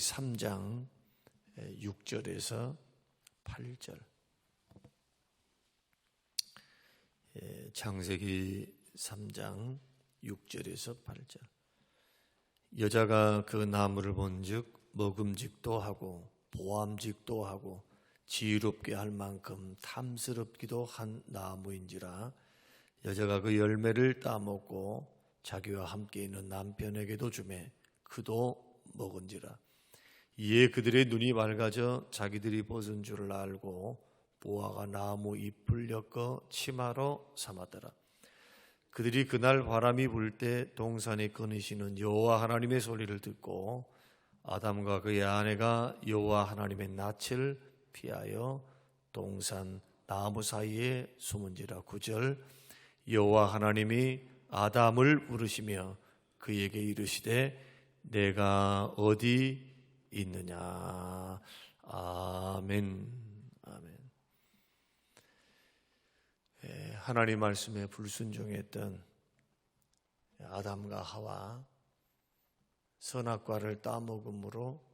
3장 6절에서 8절. 창세기 3장 6절에서 8절. 여자가 그 나무를 본즉 먹음직도 하고 보암직도 하고 지혜롭게 할 만큼 탐스럽기도 한 나무인지라 여자가 그 열매를 따먹고 자기와 함께 있는 남편에게도 주매 그도 먹은지라. 이에 그들의 눈이 밝아져 자기들이 벗은 줄을 알고 보아가 나무 잎을 엮어 치마로 삼았더라. 그들이 그날 바람이 불 때 동산에 거니시는 여호와 하나님의 소리를 듣고 아담과 그의 아내가 여호와 하나님의 낯을 피하여 동산 나무 사이에 숨은지라. 9절. 여호와 하나님이 아담을 부르시며 그에게 이르시되 내가 어디 있느냐. 아멘. 아멘. 하나님 말씀에 불순종했던 아담과 하와, 선악과를 따먹음으로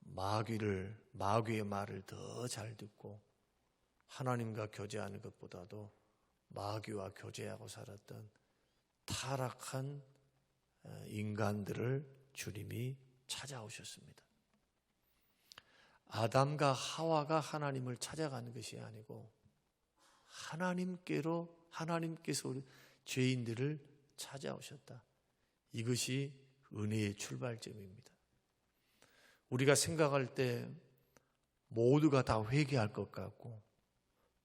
마귀의 말을 더 잘 듣고 하나님과 교제하는 것보다도 마귀와 교제하고 살았던 타락한 인간들을 주님이 찾아오셨습니다. 아담과 하와가 하나님을 찾아가는 것이 아니고 하나님께서 우리 죄인들을 찾아오셨다. 이것이 은혜의 출발점입니다. 우리가 생각할 때 모두가 다 회개할 것 같고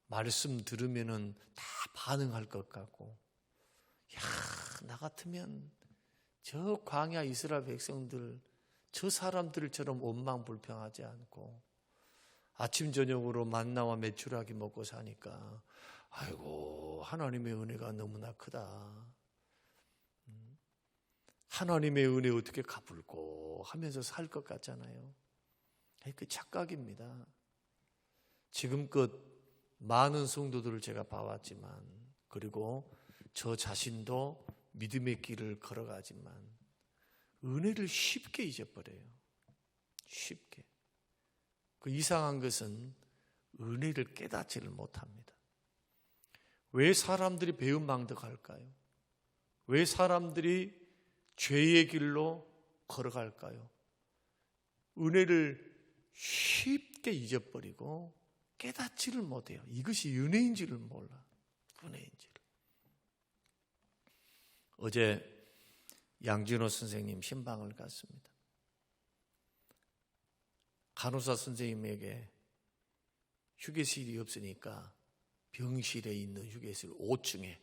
말씀 들으면은 다 반응할 것 같고, 나 같으면 저 광야 이스라엘 백성들, 저 사람들처럼 원망불평하지 않고 아침 저녁으로 만나와 메추라기 먹고 사니까 아이고 하나님의 은혜가 너무나 크다. 하나님의 은혜 어떻게 갚을꼬 하면서 살 것 같잖아요. 그 착각입니다. 지금껏 많은 성도들을 제가 봐왔지만, 그리고 저 자신도 믿음의 길을 걸어가지만 은혜를 쉽게 잊어버려요. 쉽게. 그 이상한 것은 은혜를 깨닫지를 못합니다. 왜 사람들이 배은망덕할까요? 왜 사람들이 죄의 길로 걸어갈까요? 은혜를 쉽게 잊어버리고 깨닫지를 못해요. 이것이 은혜인지를 몰라. 은혜인지를. 어제 양진호 선생님 신방을 갔습니다. 간호사 선생님에게 휴게실이 없으니까 병실에 있는 휴게실 5층에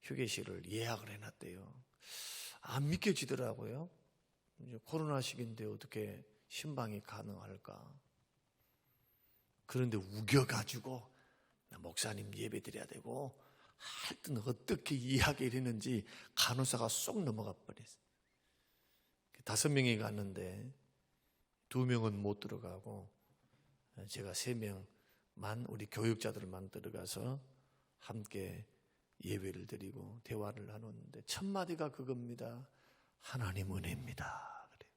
휴게실을 예약을 해놨대요. 안 믿겨지더라고요. 이제 코로나 시기인데 어떻게 신방이 가능할까? 그런데 우겨가지고 목사님 예배 드려야 되고 하여튼 어떻게 이야기를 했는지 간호사가 쏙 넘어가 버렸어요. 5명이 갔는데 2명은 못 들어가고 제가 3명만, 우리 교육자들만 들어가서 함께 예배를 드리고 대화를 나눴는데 첫 마디가 그겁니다. 하나님 은혜입니다. 그래요.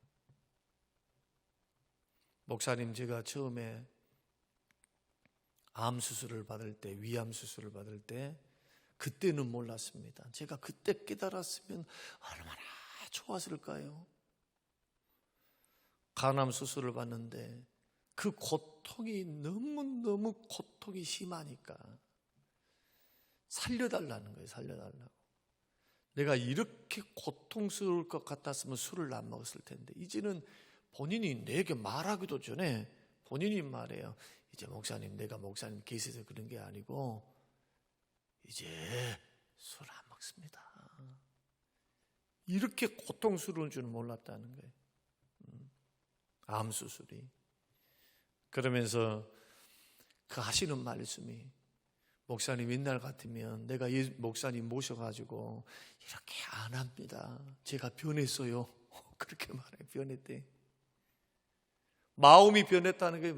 목사님, 제가 처음에 암 수술을 받을 때, 위암 수술을 받을 때 그때는 몰랐습니다. 제가 그때 깨달았으면 얼마나 좋았을까요? 간암 수술을 받는데 그 고통이 너무너무 고통이 심하니까 살려달라는 거예요. 살려달라고. 내가 이렇게 고통스러울 것 같았으면 술을 안 먹었을 텐데, 이제는 본인이 내게 말하기도 전에 본인이 말해요. 이제 목사님, 내가 목사님 계셔서 그런 게 아니고 이제 술 안 먹습니다. 이렇게 고통스러운 줄은 몰랐다는 거예요. 암 수술이. 그러면서 그 하시는 말씀이, 목사님 옛날 같으면 내가 목사님 모셔가지고 이렇게 안 합니다. 제가 변했어요. 그렇게 말해요. 변했대. 마음이 변했다는 거예요.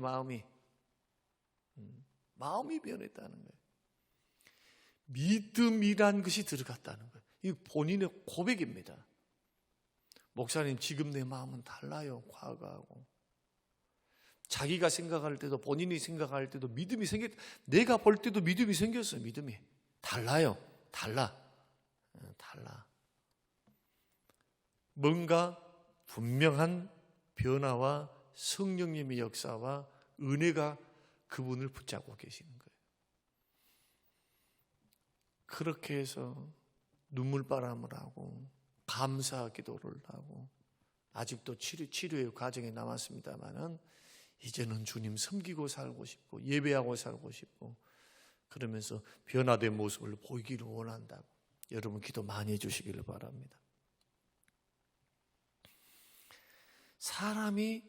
마음이 변했다는 거예요. 믿음이란 것이 들어갔다는 거예요. 이 본인의 고백입니다. 목사님, 지금 내 마음은 달라요. 과거하고. 자기가 생각할 때도 본인이 생각할 때도 믿음이 내가 볼 때도 믿음이 생겼어요. 믿음이 달라요. 달라. 뭔가 분명한 변화와 성령님의 역사와 은혜가 그분을 붙잡고 계시는 거예요. 그렇게 해서 눈물바람을 하고 감사 기도를 하고 아직도 치료의 과정이 남았습니다만은 이제는 주님 섬기고 살고 싶고 예배하고 살고 싶고 그러면서 변화된 모습을 보이기를 원한다고 여러분 기도 많이 해주시기를 바랍니다. 사람이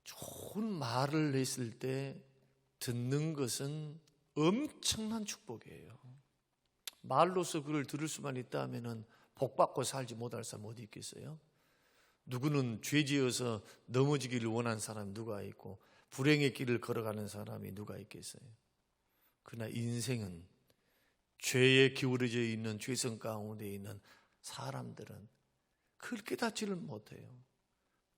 좋은 말을 했을 때 듣는 것은 엄청난 축복이에요. 말로서 그를 들을 수만 있다면 복받고 살지 못할 사람 어디 있겠어요? 누구는 죄지어서 넘어지기를 원하는 사람이 누가 있고 불행의 길을 걸어가는 사람이 누가 있겠어요? 그러나 인생은 죄에 기울어져 있는 죄성 가운데 있는 사람들은 그걸 깨닫지를 못해요.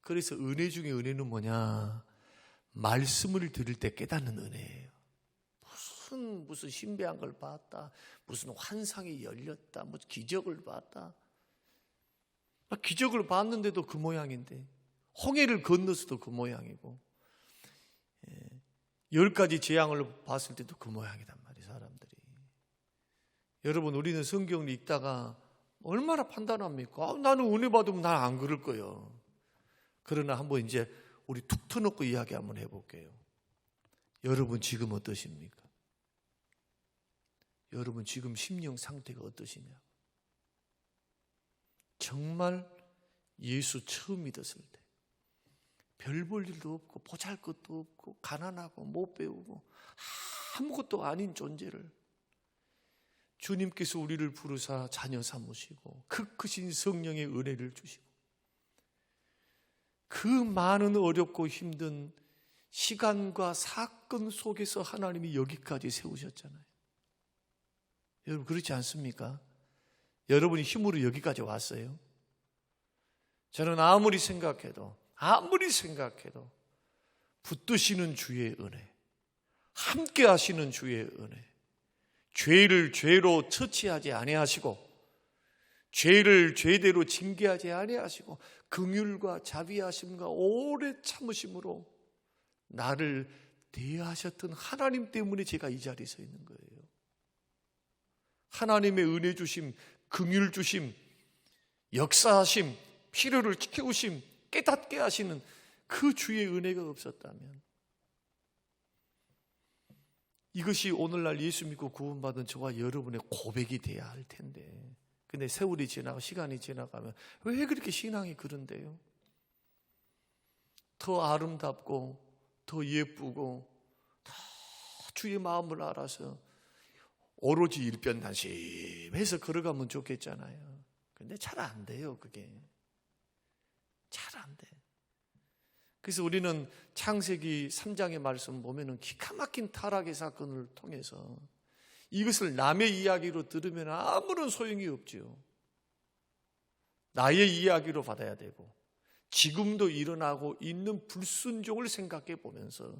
그래서 은혜 중에 은혜는 뭐냐? 말씀을 들을 때 깨닫는 은혜예요. 무슨 신비한 걸 봤다, 무슨 환상이 열렸다, 무슨 기적을 봤다. 기적을 봤는데도 그 모양인데, 홍해를 건너서도 그 모양이고, 10가지 재앙을 봤을 때도 그 모양이단 말이에요, 사람들이. 여러분, 우리는 성경을 읽다가 얼마나 판단합니까? 나는 은혜 받으면 난 안 그럴 거예요. 그러나 한번 이제 우리 툭 터놓고 이야기 한번 해볼게요. 여러분 지금 어떠십니까? 여러분 지금 심령 상태가 어떠시냐? 정말 예수 처음 믿었을 때 별 볼 일도 없고 보잘것도 없고 가난하고 못 배우고 아무것도 아닌 존재를 주님께서 우리를 부르사 자녀 삼으시고 그 크신 성령의 은혜를 주시고 그 많은 어렵고 힘든 시간과 사건 속에서 하나님이 여기까지 세우셨잖아요. 여러분 그렇지 않습니까? 여러분이 힘으로 여기까지 왔어요. 저는 아무리 생각해도 붙드시는 주의 은혜, 함께 하시는 주의 은혜, 죄를 죄로 처치하지 아니하시고 죄를 죄대로 징계하지 아니하시고 긍휼과 자비하심과 오래 참으심으로 나를 대하셨던 하나님 때문에 제가 이 자리에 서 있는 거예요. 하나님의 은혜 주심, 긍휼 주심, 역사하심, 필요를 채우심, 깨닫게 하시는 그 주의 은혜가 없었다면 이것이 오늘날 예수 믿고 구원받은 저와 여러분의 고백이 돼야 할 텐데 근데 세월이 지나고 시간이 지나가면 왜 그렇게 신앙이 그런데요? 더 아름답고 더 예쁘고 더 주의 마음을 알아서 오로지 일편단심해서 걸어가면 좋겠잖아요. 근데 잘 안 돼요. 그게 잘 안 돼. 그래서 우리는 창세기 3장의 말씀 보면은 기가 막힌 타락의 사건을 통해서 이것을 남의 이야기로 들으면 아무런 소용이 없죠. 나의 이야기로 받아야 되고 지금도 일어나고 있는 불순종을 생각해 보면서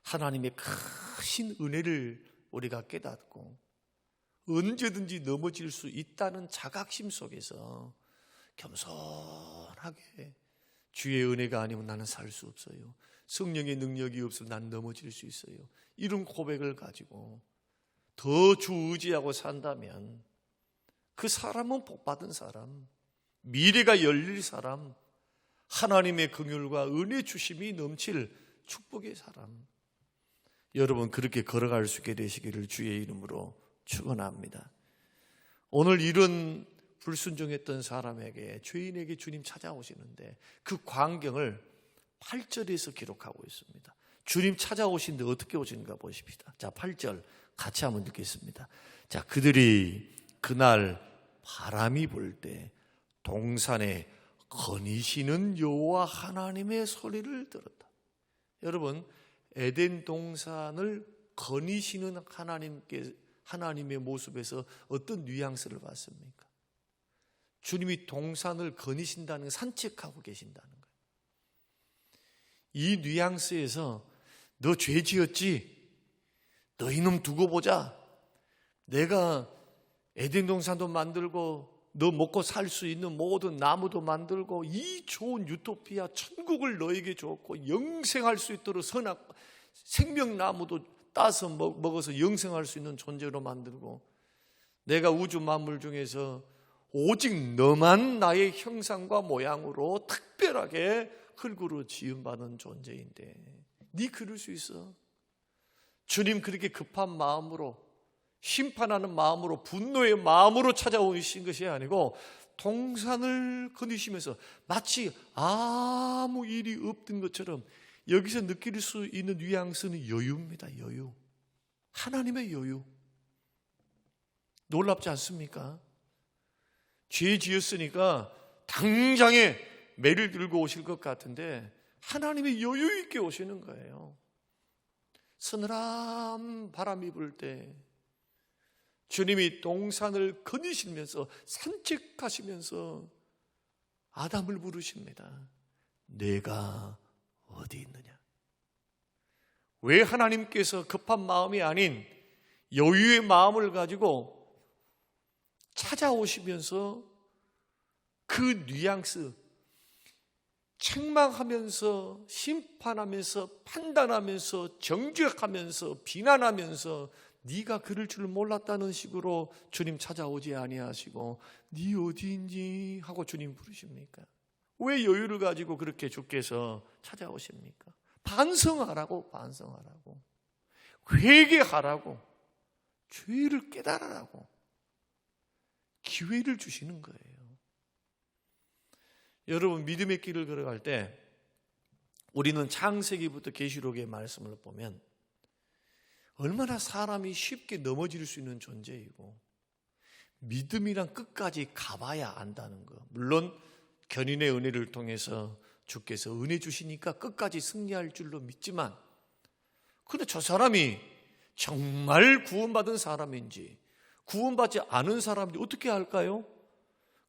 하나님의 크신 은혜를 우리가 깨닫고 언제든지 넘어질 수 있다는 자각심 속에서 겸손하게 주의 은혜가 아니면 나는 살 수 없어요. 성령의 능력이 없으면 난 넘어질 수 있어요. 이런 고백을 가지고 더 주 의지하고 산다면 그 사람은 복받은 사람, 미래가 열릴 사람, 하나님의 긍휼과 은혜 주심이 넘칠 축복의 사람. 여러분 그렇게 걸어갈 수 있게 되시기를 주의 이름으로 축원합니다. 오늘 이런 불순종했던 사람에게 죄인에게 주님 찾아오시는데 그 광경을 8절에서 기록하고 있습니다. 주님 찾아오시는데 어떻게 오시는가 보십시다. 자, 8절 같이 한번 읽겠습니다. 자, 그들이 그날 바람이 불 때 동산에 거니시는 여호와 하나님의 소리를 들었다. 여러분, 에덴 동산을 거니시는 하나님의 모습에서 어떤 뉘앙스를 봤습니까? 주님이 동산을 거니신다는 건 산책하고 계신다는 거예요. 이 뉘앙스에서 너 죄 지었지? 너 이놈 두고 보자. 내가 에덴 동산도 만들고 너 먹고 살 수 있는 모든 나무도 만들고 이 좋은 유토피아 천국을 너에게 줬고 영생할 수 있도록 선악 생명나무도 따서 먹어서 영생할 수 있는 존재로 만들고 내가 우주 만물 중에서 오직 너만 나의 형상과 모양으로 특별하게 흙으로 지음받은 존재인데 네 그럴 수 있어? 주님 그렇게 급한 마음으로 심판하는 마음으로 분노의 마음으로 찾아오신 것이 아니고 동산을 거니시면서 마치 아무 일이 없던 것처럼 여기서 느낄 수 있는 뉘앙스는 여유입니다. 여유. 하나님의 여유. 놀랍지 않습니까? 죄 지었으니까 당장에 매를 들고 오실 것 같은데 하나님의 여유 있게 오시는 거예요. 서늘한 바람이 불 때 주님이 동산을 거니시면서 산책하시면서 아담을 부르십니다. 내가 어디 있느냐? 왜 하나님께서 급한 마음이 아닌 여유의 마음을 가지고 찾아오시면서 그 뉘앙스, 책망하면서 심판하면서 판단하면서 정죄하면서 비난하면서 네가 그럴 줄 몰랐다는 식으로 주님 찾아오지 아니하시고 네 어디인지 하고 주님 부르십니까? 왜 여유를 가지고 그렇게 주께서 찾아오십니까? 반성하라고. 회개하라고. 죄를 깨달으라고 기회를 주시는 거예요. 여러분 믿음의 길을 걸어갈 때 우리는 창세기부터 계시록의 말씀을 보면 얼마나 사람이 쉽게 넘어질 수 있는 존재이고 믿음이란 끝까지 가봐야 안다는 거. 물론 견인의 은혜를 통해서 주께서 은혜 주시니까 끝까지 승리할 줄로 믿지만 근데 저 사람이 정말 구원받은 사람인지 구원받지 않은 사람인지 어떻게 알까요?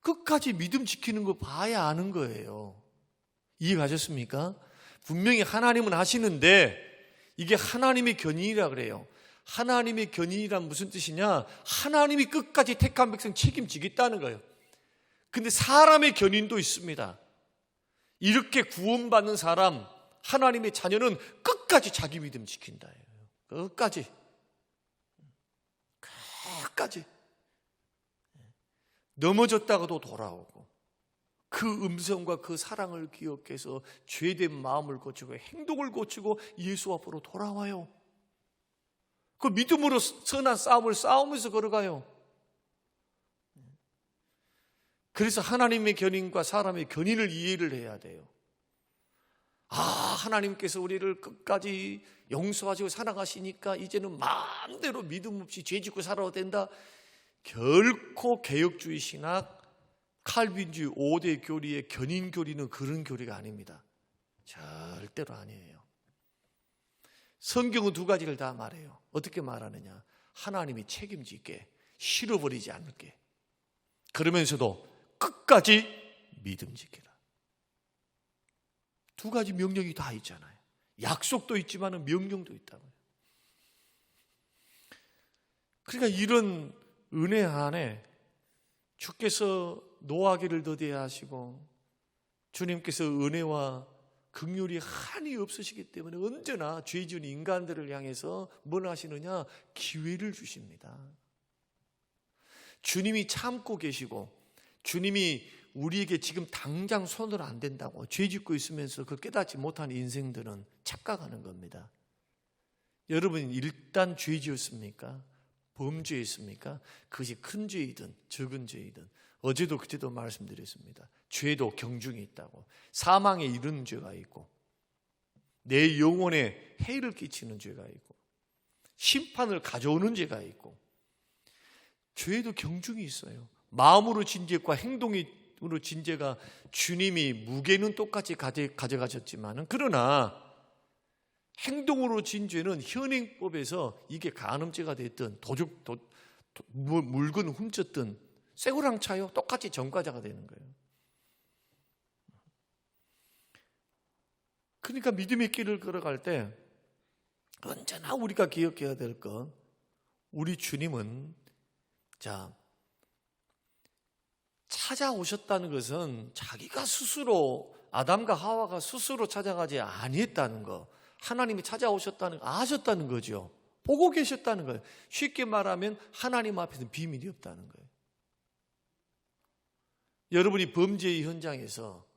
끝까지 믿음 지키는 거 봐야 아는 거예요. 이해가셨습니까? 분명히 하나님은 하시는데 이게 하나님의 견인이라 그래요. 하나님의 견인이란 무슨 뜻이냐? 하나님이 끝까지 택한 백성 책임지겠다는 거예요. 근데 사람의 견인도 있습니다. 이렇게 구원받는 사람, 하나님의 자녀는 끝까지 자기 믿음 지킨다. 끝까지. 넘어졌다가도 돌아오고 그 음성과 그 사랑을 기억해서 죄된 마음을 고치고 행동을 고치고 예수 앞으로 돌아와요. 그 믿음으로 선한 싸움을 싸우면서 걸어가요. 그래서 하나님의 견인과 사람의 견인을 이해를 해야 돼요. 하나님께서 우리를 끝까지 용서하시고 사랑하시니까 이제는 마음대로 믿음 없이 죄 짓고 살아도 된다. 결코 개혁주의 신학, 칼빈주의 5대 교리의 견인 교리는 그런 교리가 아닙니다. 절대로 아니에요. 성경은 두 가지를 다 말해요. 어떻게 말하느냐? 하나님이 책임지게, 실어버리지 않게. 그러면서도 끝까지 믿음 지키라. 두 가지 명령이 다 있잖아요. 약속도 있지만 명령도 있다고요. 그러니까 이런 은혜 안에 주께서 노하기를 더디하시고 주님께서 은혜와 긍휼이 한이 없으시기 때문에 언제나 죄 지은 인간들을 향해서 뭘 하시느냐? 기회를 주십니다. 주님이 참고 계시고 주님이 우리에게 지금 당장 손을 안 댄다고 죄 짓고 있으면서 그걸 깨닫지 못한 인생들은 착각하는 겁니다. 여러분 일단 죄 지었습니까? 범죄했습니까? 그것이 큰 죄이든 적은 죄이든 어제도 그제도 말씀드렸습니다. 죄도 경중이 있다고. 사망에 이르는 죄가 있고 내 영혼에 해를 끼치는 죄가 있고 심판을 가져오는 죄가 있고 죄도 경중이 있어요. 마음으로 진 죄과 행동으로 진 죄가 주님이 무게는 똑같이 가져가셨지만 그러나 행동으로 진 죄는 현행법에서 이게 간음죄가 됐든 물건 훔쳤든 쇠고랑 차요. 똑같이 전과자가 되는 거예요. 그러니까 믿음의 길을 걸어갈 때 언제나 우리가 기억해야 될 것, 우리 주님은 찾아오셨다는 것은 자기가 스스로, 아담과 하와가 스스로 찾아가지 아니했다는 것, 하나님이 찾아오셨다는 거 아셨다는 거죠. 보고 계셨다는 거예요. 쉽게 말하면 하나님 앞에서는 비밀이 없다는 거예요. 여러분이 범죄의 현장에서,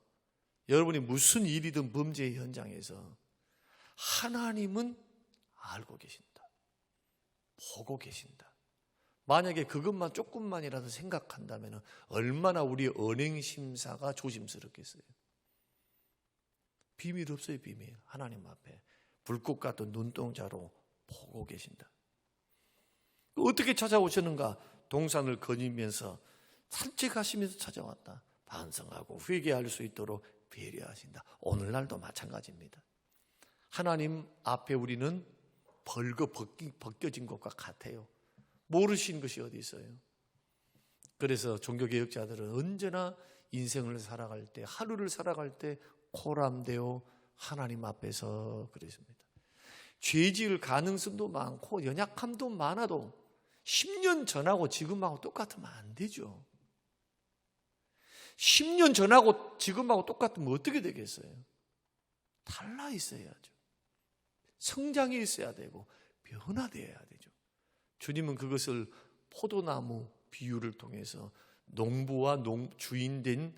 여러분이 무슨 일이든 범죄의 현장에서 하나님은 알고 계신다. 보고 계신다. 만약에 그것만 조금만이라도 생각한다면 얼마나 우리의 언행심사가 조심스럽겠어요. 비밀 없어요, 비밀. 하나님 앞에 불꽃 같은 눈동자로 보고 계신다. 어떻게 찾아오셨는가? 동산을 거니면서 산책하시면서 찾아왔다. 반성하고 회개할 수 있도록 배려하신다. 오늘날도 마찬가지입니다. 하나님 앞에 우리는 벗겨진 것과 같아요. 모르신 것이 어디 있어요? 그래서 종교개혁자들은 언제나 인생을 살아갈 때, 하루를 살아갈 때 코람되어 하나님 앞에서 그랬습니다. 죄 지을 가능성도 많고 연약함도 많아도 10년 전하고 지금하고 똑같으면 안 되죠. 10년 전하고 지금하고 똑같으면 어떻게 되겠어요? 달라 있어야죠. 성장이 있어야 되고 변화되어야 되죠. 주님은 그것을 포도나무 비유를 통해서 농부와 주인된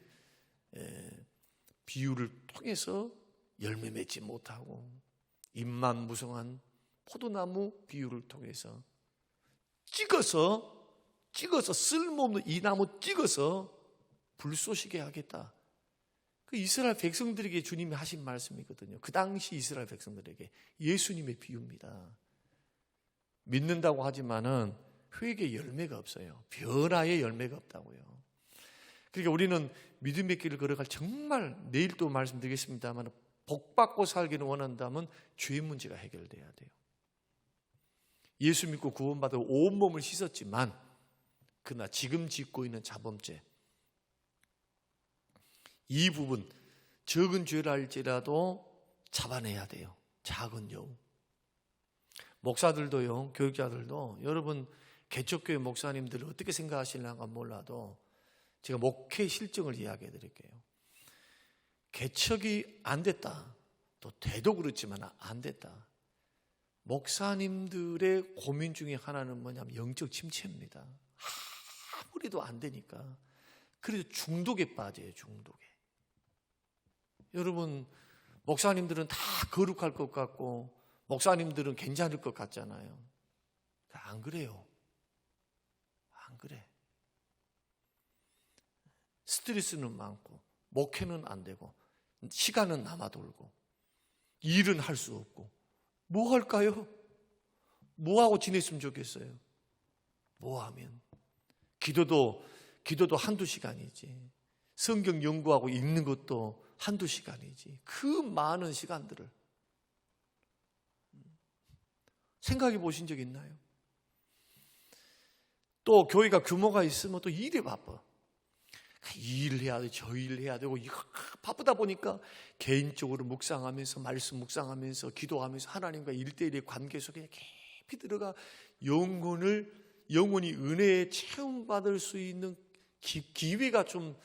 비유를 통해서 열매 맺지 못하고 잎만 무성한 포도나무 비유를 통해서 찍어서 쓸모없는 이 나무 찍어서 불쏘시게 하겠다. 그 이스라엘 백성들에게 주님이 하신 말씀이거든요. 그 당시 이스라엘 백성들에게 예수님의 비유입니다. 믿는다고 하지만은 회개의 열매가 없어요. 변화의 열매가 없다고요. 그러니까 우리는 믿음의 길을 걸어갈, 정말 내일 또 말씀드리겠습니다만, 복받고 살기를 원한다면 죄 문제가 해결돼야 돼요. 예수 믿고 구원받아 온몸을 씻었지만 그러나 지금 짓고 있는 자범죄, 이 부분, 적은 죄라 할지라도 잡아내야 돼요. 작은 여우. 목사들도요, 교육자들도, 여러분 개척교회 목사님들을 어떻게 생각하시려는가 몰라도 제가 목회 실정을 이야기해 드릴게요. 개척이 안 됐다, 또 돼도 그렇지만 안 됐다. 목사님들의 고민 중에 하나는 뭐냐면 영적 침체입니다. 아무리도 안 되니까. 그래서 중독에 빠져요, 중독에. 여러분, 목사님들은 다 거룩할 것 같고 목사님들은 괜찮을 것 같잖아요. 안 그래요. 안 그래. 스트레스는 많고 목회는 안 되고 시간은 남아 돌고 일은 할 수 없고 뭐 할까요? 뭐 하고 지냈으면 좋겠어요? 뭐 하면? 기도도 한두 시간이지. 성경 연구하고 읽는 것도 한두 시간이지. 그 많은 시간들을 생각해 보신 적 있나요? 또 교회가 규모가 있으면 또 일에 바빠. 이 일 해야 돼, 저 일 해야 되고, 바쁘다 보니까 개인적으로 묵상하면서, 말씀 묵상하면서, 기도하면서 하나님과 1대1의 관계 속에 깊이 들어가 영원히 은혜에 체험받을 수 있는 기회가 좀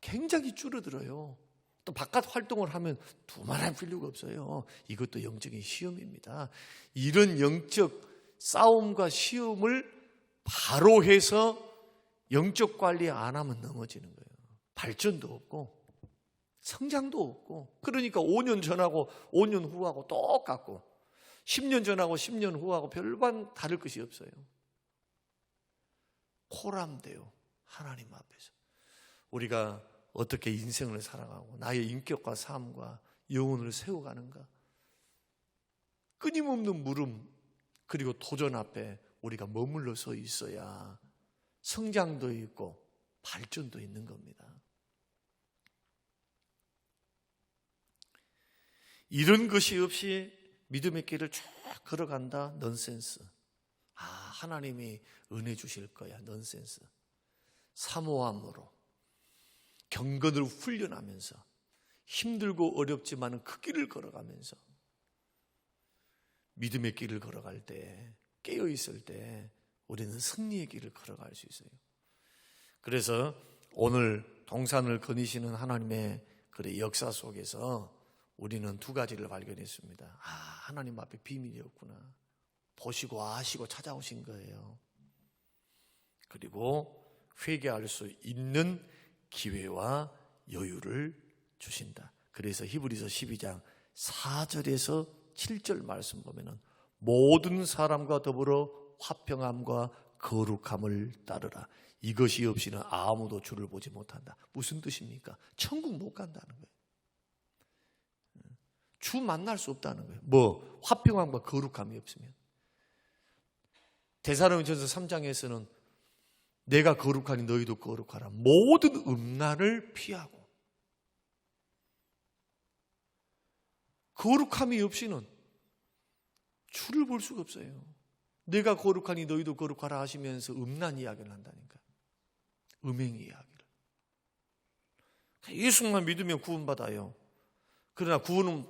굉장히 줄어들어요. 또 바깥 활동을 하면 두말할 필요가 없어요. 이것도 영적인 시험입니다. 이런 영적 싸움과 시험을 바로 해서 영적 관리 안 하면 넘어지는 거예요. 발전도 없고 성장도 없고. 그러니까 5년 전하고 5년 후하고 똑같고 10년 전하고 10년 후하고 별반 다를 것이 없어요. 코람돼요. 하나님 앞에서 우리가 어떻게 인생을 살아가고 나의 인격과 삶과 영혼을 세워가는가. 끊임없는 물음 그리고 도전 앞에 우리가 머물러 서 있어야 성장도 있고 발전도 있는 겁니다. 이런 것이 없이 믿음의 길을 쭉 걸어간다? 넌센스. 하나님이 은혜 주실 거야. 넌센스. 사모함으로 경건을 훈련하면서 힘들고 어렵지만 그 길을 걸어가면서 믿음의 길을 걸어갈 때, 깨어있을 때 우리는 승리의 길을 걸어갈 수 있어요. 그래서 오늘 동산을 거니시는 하나님의 역사 속에서 우리는 두 가지를 발견했습니다. 하나님 앞에 비밀이었구나. 보시고 아시고 찾아오신 거예요. 그리고 회개할 수 있는 기회와 여유를 주신다. 그래서 히브리서 12장 4절에서 7절 말씀 보면은 모든 사람과 더불어 화평함과 거룩함을 따르라. 이것이 없이는 아무도 주를 보지 못한다. 무슨 뜻입니까? 천국 못 간다는 거예요. 주 만날 수 없다는 거예요. 화평함과 거룩함이 없으면. 데살로니가전서 3장에서는 내가 거룩하니 너희도 거룩하라. 모든 음란을 피하고. 거룩함이 없이는 주를 볼 수가 없어요. 내가 거룩하니 너희도 거룩하라 하시면서 음란 이야기를 한다니까. 음행 이야기를. 예수만 믿으면 구원받아요. 그러나 구원을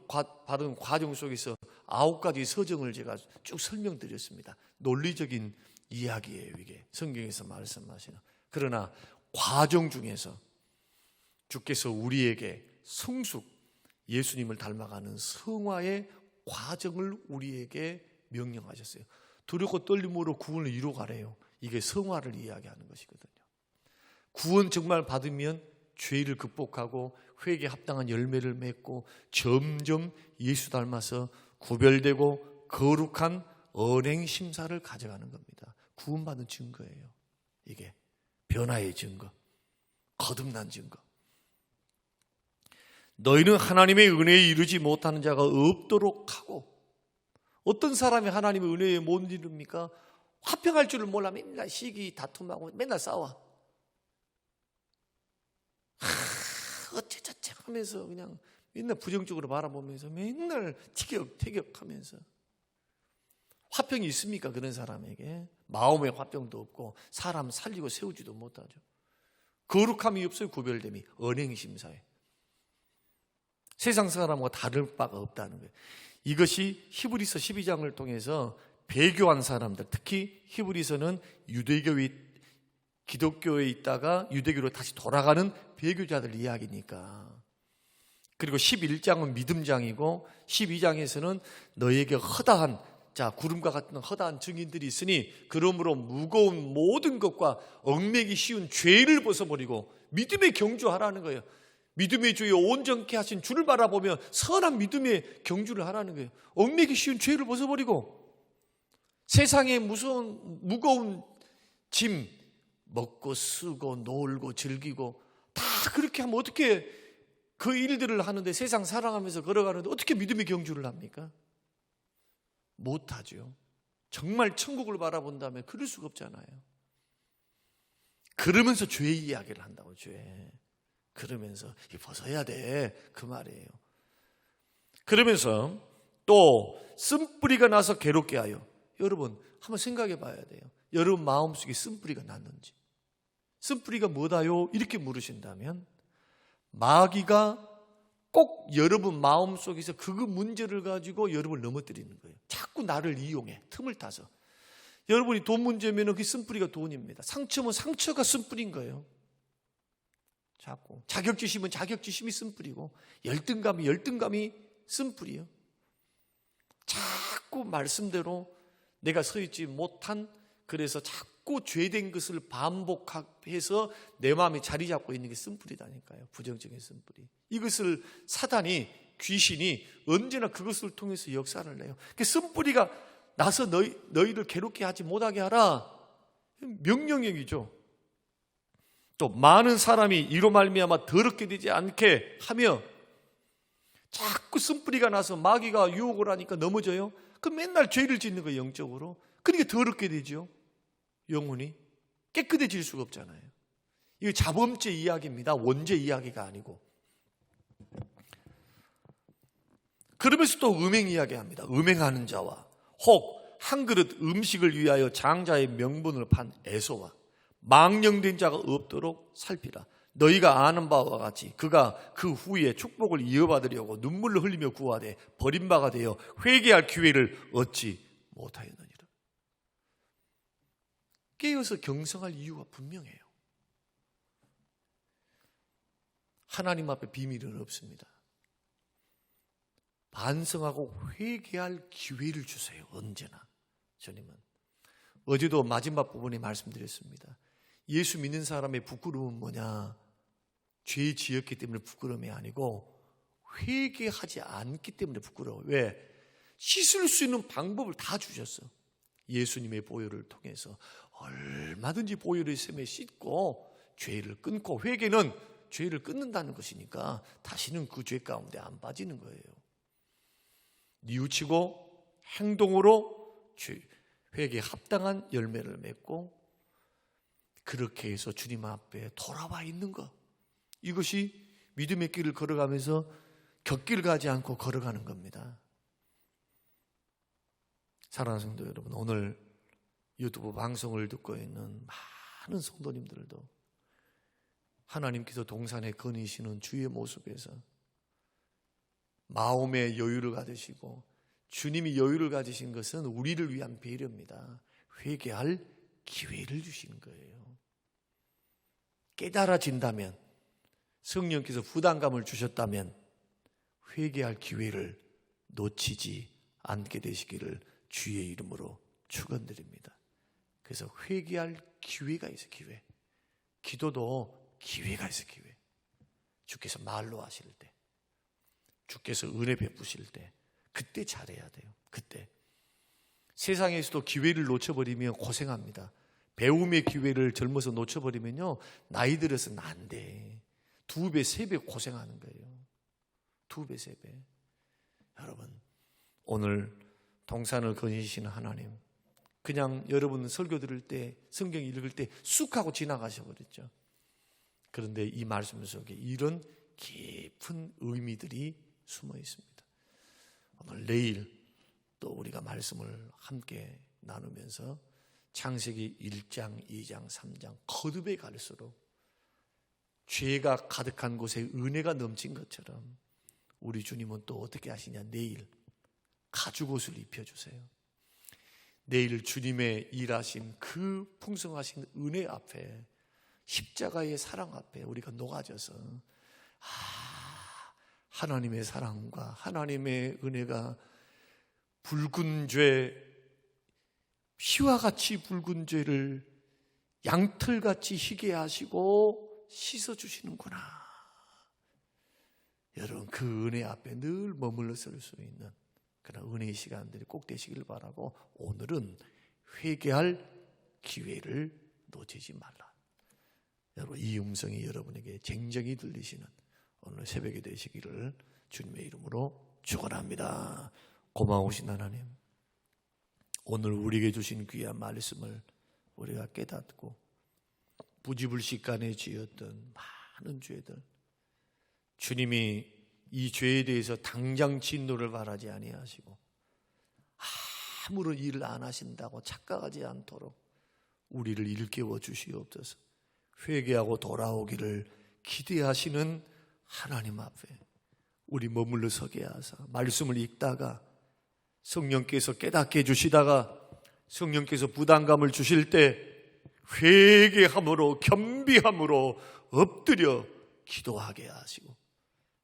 받은 과정 속에서 9가지 서정을 제가 쭉 설명드렸습니다. 논리적인 이야기예요, 이게. 성경에서 말씀하시는. 그러나 과정 중에서 주께서 우리에게 성숙, 예수님을 닮아가는 성화의 과정을 우리에게 명령하셨어요. 두렵고 떨림으로 구원을 이루어가래요. 이게 성화를 이야기하는 것이거든요. 구원 정말 받으면 죄를 극복하고 회개에 합당한 열매를 맺고 점점 예수 닮아서 구별되고 거룩한 언행 심사를 가져가는 겁니다. 구원받은 증거예요. 이게 변화의 증거, 거듭난 증거. 너희는 하나님의 은혜에 이르지 못하는 자가 없도록 하고. 어떤 사람이 하나님의 은혜에 못 이룹니까? 화평할 줄을 몰라 맨날 시기 다툼하고 맨날 싸워. 어째저째 하면서 그냥 맨날 부정적으로 바라보면서 맨날 티격태격하면서. 화평이 있습니까? 그런 사람에게. 마음의 화평도 없고 사람 살리고 세우지도 못하죠. 거룩함이 없어요. 구별됨이. 언행심사에. 세상 사람과 다를 바가 없다는 거예요. 이것이 히브리서 12장을 통해서 배교한 사람들, 특히 히브리서는 기독교에 있다가 유대교로 다시 돌아가는 배교자들 이야기니까. 그리고 11장은 믿음장이고 12장에서는 너에게 허다한, 구름과 같은 허다한 증인들이 있으니 그러므로 무거운 모든 것과 얽매기 쉬운 죄를 벗어버리고 믿음에 경주하라는 거예요. 믿음의 주여 온전케 하신 주를 바라보며 선한 믿음의 경주를 하라는 거예요. 얽매기 쉬운 죄를 벗어버리고 세상의 무거운 짐, 먹고 쓰고 놀고 즐기고 다 그렇게 하면 어떻게 그 일들을 하는데, 세상 사랑하면서 걸어가는데 어떻게 믿음의 경주를 합니까? 못하죠. 정말 천국을 바라본다면 그럴 수가 없잖아요. 그러면서 죄 이야기를 한다고. 죄. 그러면서 벗어야 돼, 그 말이에요. 그러면서 또 쓴뿌리가 나서 괴롭게 하여. 여러분 한번 생각해 봐야 돼요. 여러분 마음속에 쓴뿌리가 났는지. 쓴뿌리가 뭐다요? 이렇게 물으신다면 마귀가 꼭 여러분 마음속에서 그 문제를 가지고 여러분을 넘어뜨리는 거예요. 자꾸 나를 이용해, 틈을 타서. 여러분이 돈 문제면 그 쓴뿌리가 돈입니다. 상처면 상처가 쓴뿌리인 거예요. 자꾸 자격지심은 자격지심이 쓴뿌리고, 열등감이 쓴뿌리예요. 자꾸 말씀대로 내가 서 있지 못한, 그래서 자꾸 죄된 것을 반복해서 내 마음에 자리 잡고 있는 게 쓴뿌리다니까요. 부정적인 쓴뿌리. 이것을 사단이, 귀신이 언제나 그것을 통해서 역사를 내요. 그 쓴뿌리가 나서 너희를 괴롭게 하지 못하게 하라. 명령형이죠. 또 많은 사람이 이로 말미암아 더럽게 되지 않게 하며, 자꾸 쓴뿌리가 나서 마귀가 유혹을 하니까 넘어져요. 그럼 맨날 죄를 짓는 거예요, 영적으로. 그러니까 더럽게 되죠. 영혼이 깨끗해질 수가 없잖아요. 이거 자범죄 이야기입니다. 원죄 이야기가 아니고. 그러면서 또 음행 이야기합니다. 음행하는 자와 혹 한 그릇 음식을 위하여 장자의 명분을 판 에서와 망령된 자가 없도록 살피라. 너희가 아는 바와 같이 그가 그 후에 축복을 이어받으려고 눈물을 흘리며 구하되 버림바가 되어 회개할 기회를 얻지 못하였느니라. 깨어서 경성할 이유가 분명해요. 하나님 앞에 비밀은 없습니다. 반성하고 회개할 기회를 주세요. 언제나. 주님은 어제도 마지막 부분에 말씀드렸습니다. 예수 믿는 사람의 부끄러움은 뭐냐? 죄 지었기 때문에 부끄러움이 아니고 회개하지 않기 때문에 부끄러워요. 왜? 씻을 수 있는 방법을 다 주셨어. 예수님의 보혈을 통해서 얼마든지 보혈의 샘에 씻고 죄를 끊고, 회개는 죄를 끊는다는 것이니까 다시는 그 죄 가운데 안 빠지는 거예요. 뉘우치고 행동으로 회개에 합당한 열매를 맺고 그렇게 해서 주님 앞에 돌아와 있는 것, 이것이 믿음의 길을 걸어가면서 곁길 가지 않고 걸어가는 겁니다. 사랑하는 성도 여러분, 오늘 유튜브 방송을 듣고 있는 많은 성도님들도 하나님께서 동산에 거니시는 주의 모습에서 마음의 여유를 가지시고, 주님이 여유를 가지신 것은 우리를 위한 배려입니다. 회개할 기회를 주시는 거예요. 깨달아진다면, 성령께서 부담감을 주셨다면 회개할 기회를 놓치지 않게 되시기를 주의 이름으로 축원드립니다. 그래서 회개할 기회가 있어요. 기회. 기도도 기회가 있어요. 기회. 주께서 말로 하실 때, 주께서 은혜 베푸실 때, 그때 잘해야 돼요. 그때. 세상에서도 기회를 놓쳐버리면 고생합니다. 배움의 기회를 젊어서 놓쳐버리면요, 나이 들어서는 안 돼. 2배, 3배 고생하는 거예요. 2배, 3배. 여러분, 오늘 동산을 거니시는 하나님, 그냥 여러분 설교 들을 때, 성경 읽을 때 쑥 하고 지나가셔버렸죠. 그런데 이 말씀 속에 이런 깊은 의미들이 숨어 있습니다. 오늘 내일 또 우리가 말씀을 함께 나누면서 창세기 1장, 2장, 3장 거듭에 갈수록 죄가 가득한 곳에 은혜가 넘친 것처럼 우리 주님은 또 어떻게 하시냐? 내일 가죽옷을 입혀주세요. 내일 주님의 일하신 그 풍성하신 은혜 앞에, 십자가의 사랑 앞에 우리가 녹아져서 하나님의 사랑과 하나님의 은혜가 붉은 죄, 피와 같이 붉은 죄를 양털같이 희게 하시고 씻어주시는구나. 여러분, 그 은혜 앞에 늘 머물러 설 수 있는 그런 은혜의 시간들이 꼭 되시길 바라고, 오늘은 회개할 기회를 놓치지 말라. 여러분, 이 음성이 여러분에게 쟁쟁이 들리시는 오늘 새벽이 되시기를 주님의 이름으로 축원합니다. 고마우신 하나님, 오늘 우리에게 주신 귀한 말씀을 우리가 깨닫고 부지불식간에 지었던 많은 죄들, 주님이 이 죄에 대해서 당장 진노를 바라지 아니하시고 아무런 일을 안 하신다고 착각하지 않도록 우리를 일깨워 주시옵소서. 회개하고 돌아오기를 기대하시는 하나님 앞에 우리 머물러 서게 하사, 말씀을 읽다가 성령께서 깨닫게 해주시다가 성령께서 부담감을 주실 때 회개함으로, 겸비함으로 엎드려 기도하게 하시고,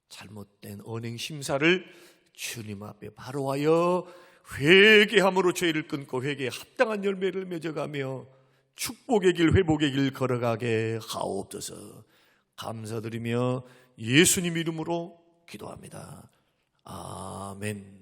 잘못된 언행 심사를 주님 앞에 바로하여 회개함으로 죄를 끊고 회개에 합당한 열매를 맺어가며 축복의 길, 회복의 길 걸어가게 하옵소서. 감사드리며 예수님 이름으로 기도합니다. 아멘.